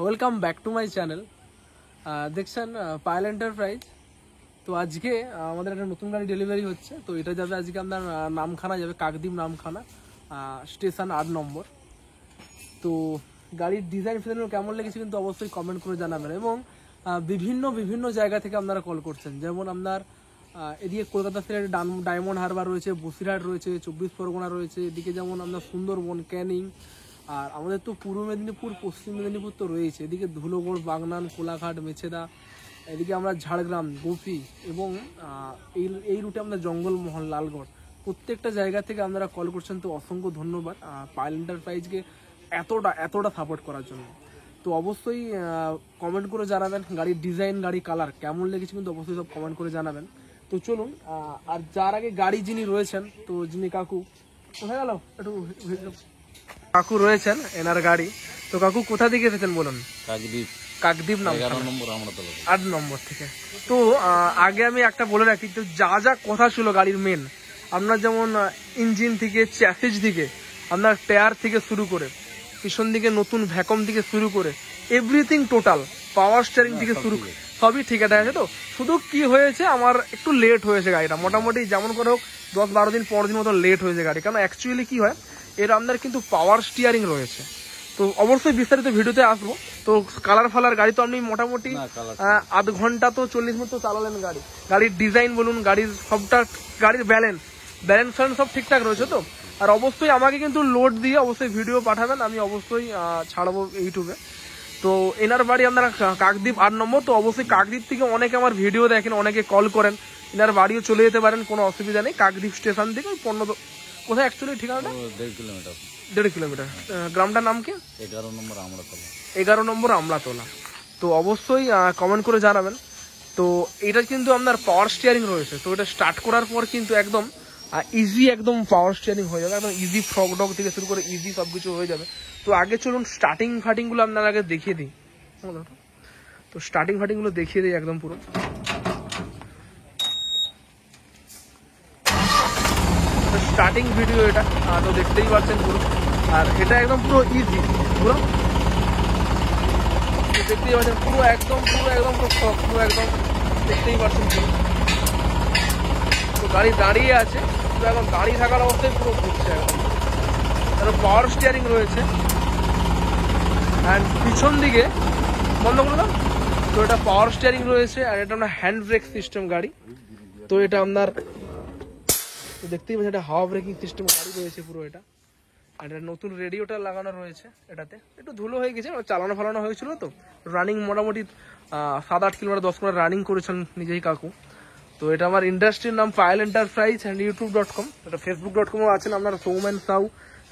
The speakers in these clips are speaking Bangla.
Welcome back to my channel. দেখছেন পায়েল এন্টারপ্রাইজ। তো আজকে আমাদের একটা নতুন গাড়ি ডেলিভারি হচ্ছে। তো এটা যাবে আজকে আপনার নামখানা যাবে, কাকদ্বীপ নামখানা স্টেশন 8 নম্বর। তো গাড়ির ডিজাইন ফিজাইন কেমন লেগেছে কিন্তু অবশ্যই কমেন্ট করে জানাবেন। এবং বিভিন্ন জায়গা থেকে আপনারা কল করছেন, যেমন আপনার এদিকে কলকাতা সিলেট ডায়মন্ড হারবার রয়েছে, বসিরহাট রয়েছে, 24 পরগনা রয়েছে, এদিকে যেমন আপনার সুন্দরবন, ক্যানিং, আর আমাদের তো পূর্ব মেদিনীপুর, পশ্চিম মেদিনীপুর তো রয়েছে, এদিকে ধুলোগড়, বাগনান, কোলাঘাট, মেছেদা, এদিকে আমরা ঝাড়গ্রাম, গোপী এবং এই রুটে আমরা জঙ্গলমহল, লালগড়, প্রত্যেকটা জায়গা থেকে আপনারা কল করছেন। তো অসংখ্য ধন্যবাদ পায়েল এন্টারপ্রাইজকে এতটা সাপোর্ট করার জন্য। তো অবশ্যই কমেন্ট করে জানাবেন গাড়ির ডিজাইন, গাড়ি কালার কেমন লেগেছে কিন্তু অবশ্যই সব কমেন্ট করে জানাবেন। তো চলুন, আর যার আগে গাড়ি যিনি রয়েছেন, তো যিনি কাকু কোথায় গেল, একটু কাকু রয়েছেন এনার গাড়ি। তো কাকু কোথা থেকে এসেছেন বলুন? কাকদ্বীপ নাম 8 নম্বর থেকে। তো আগে আমি একটা বলে রাখি, তো যা কথা ছিল গাড়ির মেন, আপনার যেমন ইঞ্জিন থেকে, চ্যাসিস থেকে, আপনার টায়ার থেকে শুরু করে, পিছন দিকে নতুন ভ্যাকুম থেকে শুরু করে, এভরিথিং টোটাল, পাওয়ার স্টিয়ারিং থেকে শুরু করে সবই ঠিকঠাক আছে। তো শুধু কি হয়েছে, আমার একটু লেট হয়েছে গাড়িটা, মোটামুটি যেমন করে হোক 10-12 দিন 15 দিন মতো লেট হয়েছে গাড়ি। কারণ অ্যাকচুয়ালি কি হয়, এর আপনার কিন্তু পাওয়ার স্টিয়ারিং রয়েছে। তো অবশ্যই বিস্তারিত ভিডিওতে আসবো। তো কালার ফালার গাড়ি তো আপনি মোটামুটি আধ ঘন্টা তো 40 মিনিট তো চালালেন গাড়ি। গাড়ির ডিজাইন বলুন, গাড়ির সবটা, গাড়ির ব্যালেন্স সব ঠিকঠাক রয়েছে তো। আর অবশ্যই আমাকে কিন্তু লোড দিয়ে অবশ্যই ভিডিও পাঠাবেন, আমি অবশ্যই ছাড়বো ইউটিউবে। তো এনার বাড়ি আপনারা কাকদ্বীপ 8 নম্বর। তো অবশ্যই কাকদ্বীপ থেকে অনেকে আমার ভিডিও দেখেন, অনেকে কল করেন, এনার বাড়িও চলে যেতে পারেন, কোনো অসুবিধা নেই। কাকদ্বীপ স্টেশন থেকে 15, কোথায় অ্যাকচুয়ালি ঠিকানাটা? 1.5 কিলোমিটার। গ্রামটার নাম কি? 11 নম্বর আমলাতলা। তো অবশ্যই কমেন্ট করে জানাবেন। তো এটা কিন্তু আপনার পাওয়ার স্টিয়ারিং রয়েছে। তো এটা স্টার্ট করার পর কিন্তু একদম ইজি, একদম পাওয়ার স্টিয়ারিং হয়ে যাবে, একদম ইজি, ফ্রগ ডগ থেকে শুরু করে ইজি সবকিছু হয়ে যাবে। তো আগে চলুন স্টার্টিং ফাটিং গুলো আপনার আগে দেখিয়ে দিই। তো স্টার্টিং ফাটিং গুলো দেখিয়ে দিই একদম পুরো। স্টার্টিং ভিডিও এটা, তো দেখতেই পাচ্ছেন পুরো। আর এটা একদম পুরো ইজি, পুরো দেখতেই পাচ্ছেন, পুরো একদম দেখতেই পাচ্ছেন পুরো। তো গাড়ি দাঁড়িয়ে আছে, তো এখন দাঁড়িয়ে থাকার অবস্থায় পুরো ঘুরছে একদম। পাওয়ার স্টিয়ারিং রয়েছে, অ্যান্ড পিছন দিকে বন্ধ করে দাও। তো এটা পাওয়ার স্টিয়ারিং রয়েছে, আর এটা আপনার হ্যান্ড ব্রেক সিস্টেম গাড়ি। তো এটা আপনার দেখতেই পাচ্ছেন, এটা হাওয়া ব্রেকিং সিস্টেম গাড়ি রয়েছে পুরো এটা। আর এটা নতুন রেডিওটা লাগানো রয়েছে। এটাতে একটু ধুলো হয়ে গেছে, চালানো ফালানো হয়েছিল তো। রানিং মোটামুটি 7-8 কিলোমিটার 10 কিলোমিটার রানিং করেছেন নিজেই কাকু। তো এটা আমার ইন্ডাস্ট্রির নাম পায়েল এন্টারপ্রাইজ অ্যান্ড youtube.com। এটা facebook.com-ও আছেন, আপনারা সৌমেন সাউ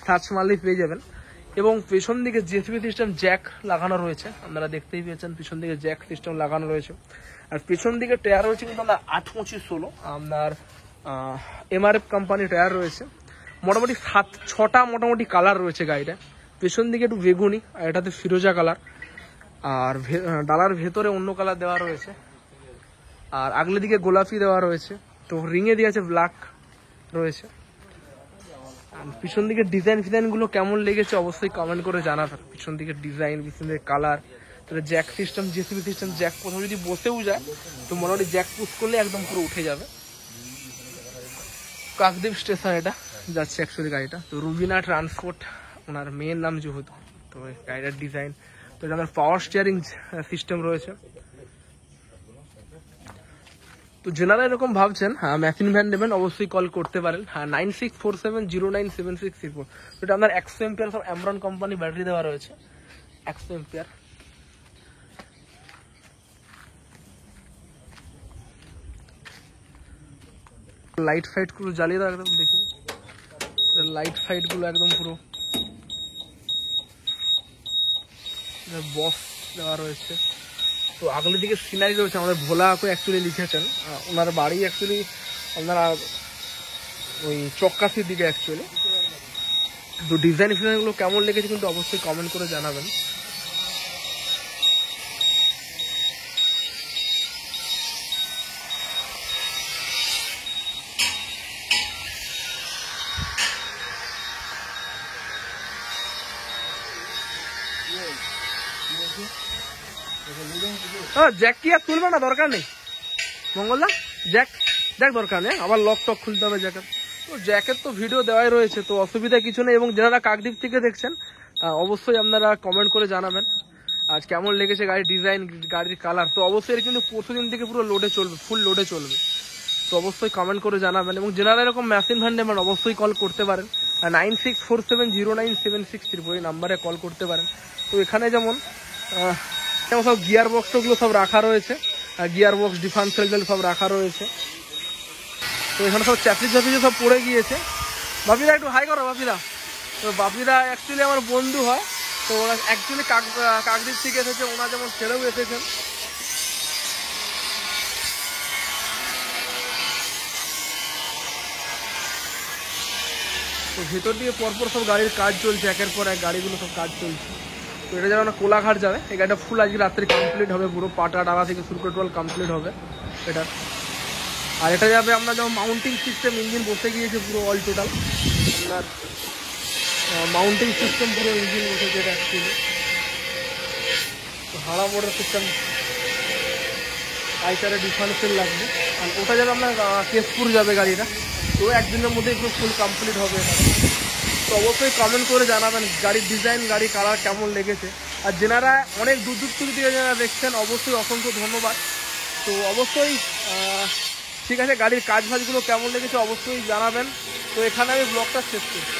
সার্চ মারলেই পেয়ে যাবেন। এবং পেছন দিকে জেসিবি সিস্টেম জ্যাক লাগানো রয়েছে, আপনারা দেখতেই পেয়েছেন, পিছন দিকে জ্যাক সিস্টেম লাগানো রয়েছে। আর পেছন দিকে টায়ার রয়েছে কিন্তু আপনার 8-25-16 আপনার MRF কোম্পানির টায়ার রয়েছে। মোটামুটি 7-6টা মোটামুটি কালার রয়েছে গাড়িটা। পেছন দিকে একটু বেগুনি, আর এটাতে ফিরোজা কালার, আর ডালার ভেতরে অন্য কালার দেওয়া রয়েছে, আর আগলে দিকে গোলাপি দেওয়া রয়েছে। তো রিঙে দিয়েছে ব্ল্যাক রয়েছে। আর পিছন দিকে ডিজাইন গুলো কেমন লেগেছে অবশ্যই কমেন্ট করে জানাবেন। পিছন দিকে ডিজাইন, পিছন দিকে কালার, তাহলে Jack system, JCB system, Jack কোথাও যদি বসেও যায় তো মোটামুটি জ্যাক পুশ করলে একদম পুরো উঠে যাবে। কাকদ্বীপ স্টেশন এটা যাচ্ছে অ্যাকচুয়ালি গাড়িটা। তো রুবিনা ট্রান্সপোর্ট ওনার মেন নাম যেহেতু, তো গাড়িটার ডিজাইন। তো এটা আমার পাওয়ার স্টিয়ারিং সিস্টেম রয়েছে। তো যারা এরকম ভাবছেন মেশিন ভ্যান নেবেন অবশ্যই কল করতে পারেন। 9647097634। তো এটা আপনার 100 এম্পিয়ার সব অ্যামরন কোম্পানি ব্যাটারি দেওয়া রয়েছে, 100 এম্পিয়ার। লাইট ফাইট গুলো জ্বালিয়ে দাও একদম, দেখি লাইট ফাইট গুলো একদম পুরো বক্স দেওয়া রয়েছে। তো আগলের দিকে সিনারি রয়েছে, আমাদের ভোলা করে অ্যাকচুয়ালি লিখেছেন, ওনার বাড়ি অ্যাকচুয়ালি আপনারা ওই চক্কাশির দিকে অ্যাকচুয়ালি। তো ডিজাইন ফিজাইনগুলো কেমন লেগেছে কিন্তু অবশ্যই কমেন্ট করে জানাবেন। জ্যাক কি আর তুলবে না, দরকার নেই মঙ্গলদা, জ্যাক দেখ দরকার নেই, আবার লক টক খুলতে হবে জ্যাকেট। তো জ্যাকেট তো ভিডিও দেওয়াই রয়েছে, তো অসুবিধা কিছু নেই। এবং যারা কাকদ্বীপ থেকে দেখছেন অবশ্যই আপনারা কমেন্ট করে জানাবেন আজ কেমন লেগেছে গাড়ির ডিজাইন, গাড়ির কালার। তো অবশ্যই এর কিন্তু পরশু দিন থেকে পুরো লোডে চলবে, ফুল লোডে চলবে, তো অবশ্যই কমেন্ট করে জানাবেন। এবং যারা এরকম মেশিন ভ্যান নেবেন অবশ্যই কল করতে পারেন 9647097634 এই নাম্বারে কল করতে পারেন। তো এখানে যেমন সব গিয়ার বক্সগুলো সব রাখা রয়েছে, গিয়ার বক্স ডিফারেন্সিয়াল সব রাখা রয়েছে। তো এখানে সব চ্যাপলিজ সব পড়ে গিয়েছে। বাপিরা একটু হাই করো বাপিরা। তো বাপিরা অ্যাকচুয়ালি আমার বন্ধু হয়, তো ওরা অ্যাকচুয়ালি কাকদ্বীপ থেকে এসেছে, ওনারা যেমন ছেড়েও এসেছেন। তো ভেতর দিয়ে পরপর সব গাড়ির কাজ চলছে, একের পর এক গাড়িগুলো সব কাজ চলছে। তো এটা যেমন কোলাঘাট যাবে, এই গাড়িটা ফুল আজকে রাত্রে কমপ্লিট হবে, পুরো পাটা ডালা থেকে শুরু করে টোটাল কমপ্লিট হবে এটা। আর এটা যাবে আমরা যেমন মাউন্টিং সিস্টেম, ইঞ্জিন বসে গিয়েছে পুরো অল টোটাল আপনার মাউন্টিং সিস্টেম, পুরো ইঞ্জিন বসেছে এটা অ্যাকচুয়ালি। তো হাড়া মোড়ের সিস্টেম আইটারে ডিফারেন্সিয়াল লাগবে। আর ওটা যাবে আপনার কেশপুর যাবে গাড়িটা, তো একদিনের মধ্যেই পুরো ফুল কমপ্লিট হবে এটা। তো অবশ্যই কমেন্ট করে জানাবেন গাড়ির ডিজাইন, গাড়ির কালার কেমন লেগেছে। আর যেনারা অনেক দূর দূর থেকে যারা দেখছেন অবশ্যই অসংখ্য ধন্যবাদ। তো অবশ্যই ঠিক আছে, গাড়ির কাজ ফাজগুলো কেমন লেগেছে অবশ্যই জানাবেন। তো এখানে আমি ব্লগটা শেষ করছি।